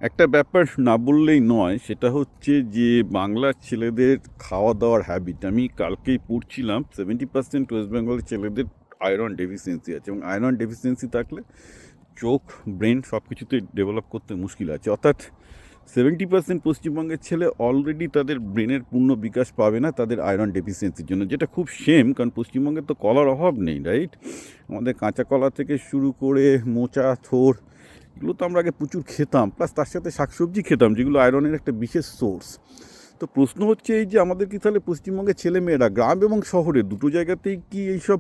একটা ব্যাপার না বললেই নয়, সেটা হচ্ছে যে বাংলার ছেলেদের খাওয়া দাওয়ার হ্যাবিট। আমি কালকেই পড়ছিলাম 70% ওয়েস্ট বেঙ্গলের ছেলেদের আয়রন ডেফিসিয়েন্সি আছে, এবং আয়রন ডেফিসিয়েন্সি থাকলে চোখ, ব্রেন সব কিছুতে ডেভেলপ করতে মুশকিল আছে। অর্থাৎ 70% পশ্চিমবঙ্গের ছেলে অলরেডি তাদের ব্রেনের পূর্ণ বিকাশ পাবে না তাদের আয়রন ডেফিসিয়েন্সির জন্য, যেটা খুব সেম। কারণ পশ্চিমবঙ্গে তো কলার অভাব নেই, রাইট? আমাদের কাঁচা কলা থেকে শুরু করে মোচা, থোড়, এগুলো তো আমরা আগে প্রচুর খেতাম, প্লাস তার সাথে শাকসবজি খেতাম, যেগুলো আয়রনের একটা বিশেষ সোর্স। তো প্রশ্ন হচ্ছে এই যে আমাদের কি তাহলে পশ্চিমবঙ্গের ছেলেমেয়েরা গ্রাম এবং শহরে দুটো জায়গাতেই কি এইসব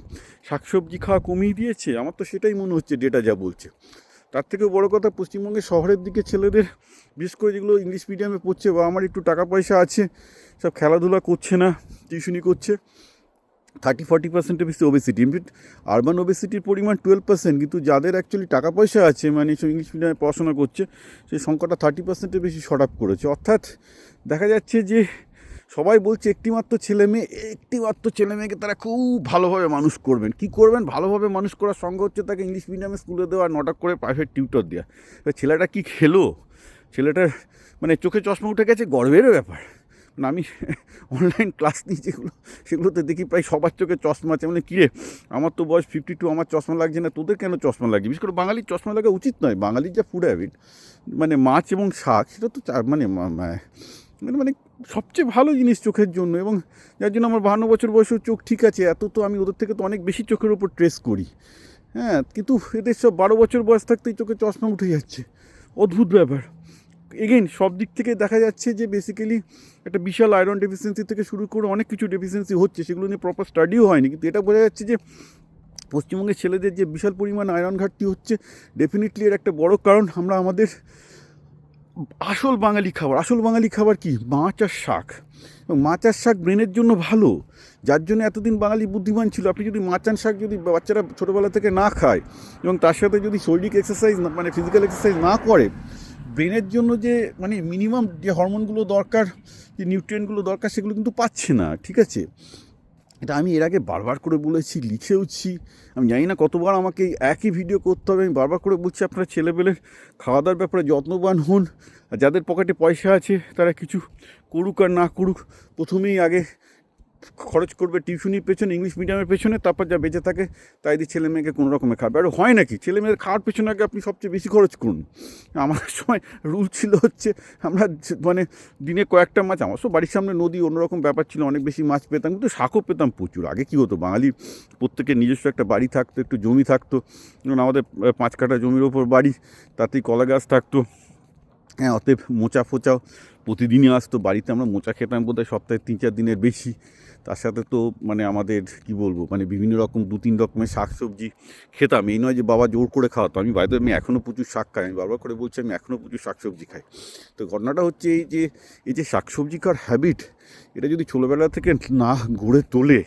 শাকসবজি খাওয়া কমিয়ে দিয়েছে? আমার তো সেটাই মনে হচ্ছে, ডেটা যা বলছে। তার থেকেও বড় কথা, পশ্চিমবঙ্গের শহরের দিকে ছেলেদের, বিশেষ করে যেগুলো ইংলিশ মিডিয়ামে পড়ছে বা আমার একটু টাকা পয়সা আছে, সব খেলাধুলা করছে না, টিউশনি করছে। 30-40%-এর বেশি ওবেসিটি। ইনফ্যাক্ট আরবান ওবেসিটির পরিমাণ 12%, কিন্তু যাদের অ্যাকচুয়ালি টাকা পয়সা আছে, মানে সব ইংলিশ মিডিয়ামে পড়াশোনা করছে, সেই সংখ্যাটা 30%-এর বেশি শর্ট আপ করেছে। অর্থাৎ দেখা যাচ্ছে যে সবাই বলছে একটিমাত্র ছেলে মেয়েকে তারা খুব ভালোভাবে মানুষ করবেন। কি করবেন? ভালোভাবে মানুষ করার সঙ্গে হচ্ছে তাকে ইংলিশ মিডিয়ামে স্কুলে দেওয়া, নটা করে প্রাইভেট টিউটর দেওয়া। ছেলেটা কি খেলো? ছেলেটার মানে চোখে চশমা উঠে গেছে, গর্বেরও ব্যাপার। না, আমি অনলাইন ক্লাস নিই যেগুলো, সেগুলোতে দেখি প্রায় সবার চোখে চশমা আছে। মানে কিরে, আমার তো বয়স 52, আমার চশমা লাগছে না, তোদের কেন চশমা লাগছে? বিশেষ করে বাঙালির চশমা লাগা উচিত নয়। বাঙালির যা ফুড হ্যাবিট, মানে মাছ এবং শাক, সেটা তো মানে মানে সবচেয়ে ভালো জিনিস চোখের জন্য। এবং যার জন্য আমার 52 বছর বয়সেও চোখ ঠিক আছে, এত তো আমি ওদের থেকে তো অনেক বেশি চোখের ওপর ট্রেস করি। হ্যাঁ, কিন্তু এদের সব 12 বছর বয়স থাকতেই চোখে চশমা উঠে যাচ্ছে। অদ্ভুত ব্যাপার। এগেইন সব দিক থেকে দেখা যাচ্ছে যে বেসিক্যালি একটা বিশাল আয়রন ডেফিসিয়েন্সি থেকে শুরু করে অনেক কিছু ডেফিসিয়েন্সি হচ্ছে, সেগুলো নিয়ে প্রপার স্টাডিও হয়নি। কিন্তু এটা বোঝা যাচ্ছে যে পশ্চিমবঙ্গের ছেলেদের যে বিশাল পরিমাণ আয়রন ঘাটতি হচ্ছে, ডেফিনেটলি এর একটা বড় কারণ আমরা আমাদের আসল বাঙালি খাবার কি? মাছ আর শাক। এবং মাছ আর শাক ব্রেনের জন্য ভালো, যার জন্য এতদিন বাঙালি বুদ্ধিমান ছিল। আপনি যদি মাছ আর শাক যদি বাচ্চারা ছোটোবেলা থেকে না খায়, এবং তার সাথে যদি শরীরিক এক্সারসাইজ মানে ফিজিক্যাল এক্সারসাইজ না করে, ব্রেনের জন্য যে মানে মিনিমাম যে হরমোনগুলো দরকার, যে নিউট্রিয়েন্টগুলো দরকার, সেগুলো কিন্তু পাচ্ছে না। ঠিক আছে, এটা আমি এর আগে বারবার করে বলেছি, লিখেওছি। আমি জানি না কতবার আমাকে একই ভিডিও করতে হবে। আমি বারবার করে বলছি, আপনারা ছেলেবেলের খাওয়া দাওয়ার ব্যাপারে যত্নবান হন। আর যাদের পকেটে পয়সা আছে তারা কিছু করুক আর না করুক, প্রথমেই আগে খরচ করবে টিউশনির পেছনে, ইংলিশ মিডিয়ামের পেছনে, তারপর যা বেঁচে থাকে তাই দিয়ে ছেলে মেয়েকে কোনো রকমের খাবে। আর হয় নাকি, ছেলে মেয়ের খাওয়ার পেছনে আগে আপনি সবচেয়ে বেশি খরচ করুন। আমাদের সময় রুল ছিল হচ্ছে আমরা মানে দিনে কয়েকটা মাছ, আমার সব বাড়ির সামনে নদী, অন্যরকম ব্যাপার ছিল, অনেক বেশি মাছ পেতাম, কিন্তু শাকও পেতাম প্রচুর। আগে কী হতো, বাঙালি প্রত্যেকের নিজস্ব একটা বাড়ি থাকতো, একটু জমি থাকতো, যেমন আমাদের 5 কাঠা জমির ওপর বাড়ি, তাতেই কলা গাছ থাকতো। হ্যাঁ, অতএব মোচা ফোচাও প্রতিদিনই আসতো বাড়িতে। আমরা মোচা খেতাম বোধহয় সপ্তাহে 3-4 দিনের বেশি। তার সাথে তো মানে আমাদের কি বলবো, মানে বিভিন্ন রকম 2-3 রকমের শাক সবজি খেতাম। এই নয় যে বাবা জোর করে খাওয়াতো। আমি বাইরে আমি এখনও প্রচুর শাক খাই, আমি বারবার করে বলছি আমি এখনও প্রচুর শাক সবজি খাই। তো ঘটনাটা হচ্ছে এই যে শাক সবজি খাওয়ার হ্যাবিট, এটা যদি ছোটোবেলা থেকে না গড়ে তোলে,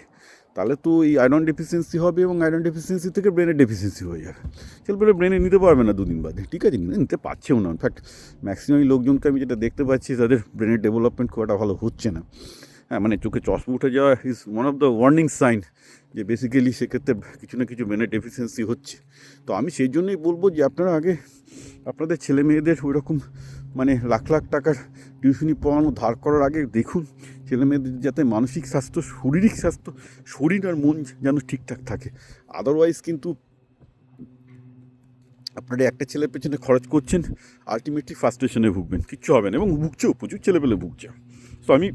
তাহলে তো এই আয়রন ডেফিসিয়েন্সি হবে, এবং আয়রন ডেফিসিয়েন্সি থেকে ব্রেনের ডেফিসিয়েন্সি হয়ে যাবে। ছেলেপেলে ব্রেনে নিতে পারবে না 2 দিন বাদে। ঠিক আছে, নিতে পারছেও না। ইনফ্যাক্ট ম্যাক্সিমাম লোকজনকে আমি যেটা দেখতে পাচ্ছি, তাদের ব্রেনের ডেভেলপমেন্ট খুব একটা ভালো হচ্ছে না। হ্যাঁ, মানে চোখে চশমা উঠে যাওয়া is one of the warning sign যে বেসিক্যালি সেক্ষেত্রে কিছু না কিছু ব্রেনের ডেফিসিয়েন্সি হচ্ছে। তো আমি সেই জন্যই বলবো যে আপনারা আগে আপনাদের ছেলে মেয়েদের ওই রকম মানে লাখ লাখ টাকার টিউশনি পড়ানো ধার করার আগে দেখুন ছেলে মেয়েদের যাতে মানসিক স্বাস্থ্য, শারীরিক স্বাস্থ্য, শরীর আর মন যেন ঠিকঠাক থাকে। আদারওয়াইজ কিন্তু আপনারা একটা ছেলের পেছনে খরচ করছেন, আলটিমেটলি ফ্রাস্ট্রেশনে ভুগবেন, কিচ্ছু হবে না। এবং ভুগছেও, প্রচুর ছেলেপেলে ভুগছে। তো আমি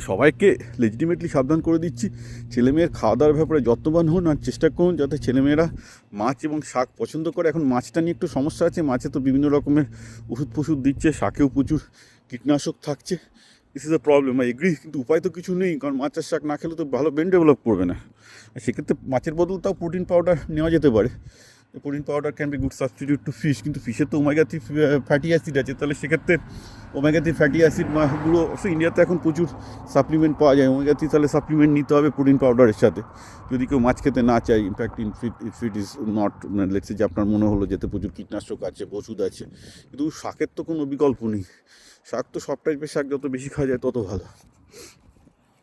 সবাইকে লেজিটিমেটলি সাবধান করে দিচ্ছি, ছেলেমেয়ের খাওয়া দাওয়ার ব্যাপারে যত্নবান হন, আর চেষ্টা করুন যাতে ছেলেমেয়েরা মাছ এবং শাক পছন্দ করে। এখন মাছটা নিয়ে একটু সমস্যা আছে, মাছে তো বিভিন্ন রকমের ওষুধ ফষুধ দিচ্ছে, শাকেও প্রচুর কীটনাশক থাকছে। This is a problem, I agree. কিন্তু উপায় তো কিছু নেই, কারণ মাছ আর শাক না খেলে তো ভালো ব্রেন ডেভেলপ করবে না। সেক্ষেত্রে মাছের বদল তাও প্রোটিন পাউডার নেওয়া যেতে পারে। Protein powder can be good substitute two fish. কিন্তু ফিশের তো ওমেগা 3 ফ্যাটি অ্যাসিড আছে, তাহলে সেক্ষেত্রে ওমেগা 3 ফ্যাটি অ্যাসিডগুলো অবশ্যই ইন্ডিয়াতে এখন প্রচুর সাপ্লিমেন্ট পাওয়া যায় ওমেগা 3, তাহলে সাপ্লিমেন্ট নিতে হবে প্রোটিন পাউডারের সাথে যদি কেউ মাছ খেতে না চায়। In fact if it is not let's say যে আপনার মনে হলো যেতে প্রচুর কীটনাশক আছে, ওষুধ আছে, কিন্তু শাকের তো কোনো বিকল্প নেই। শাক তো সব টাইপের শাক, যত বেশি খাওয়া যায় তত ভালো।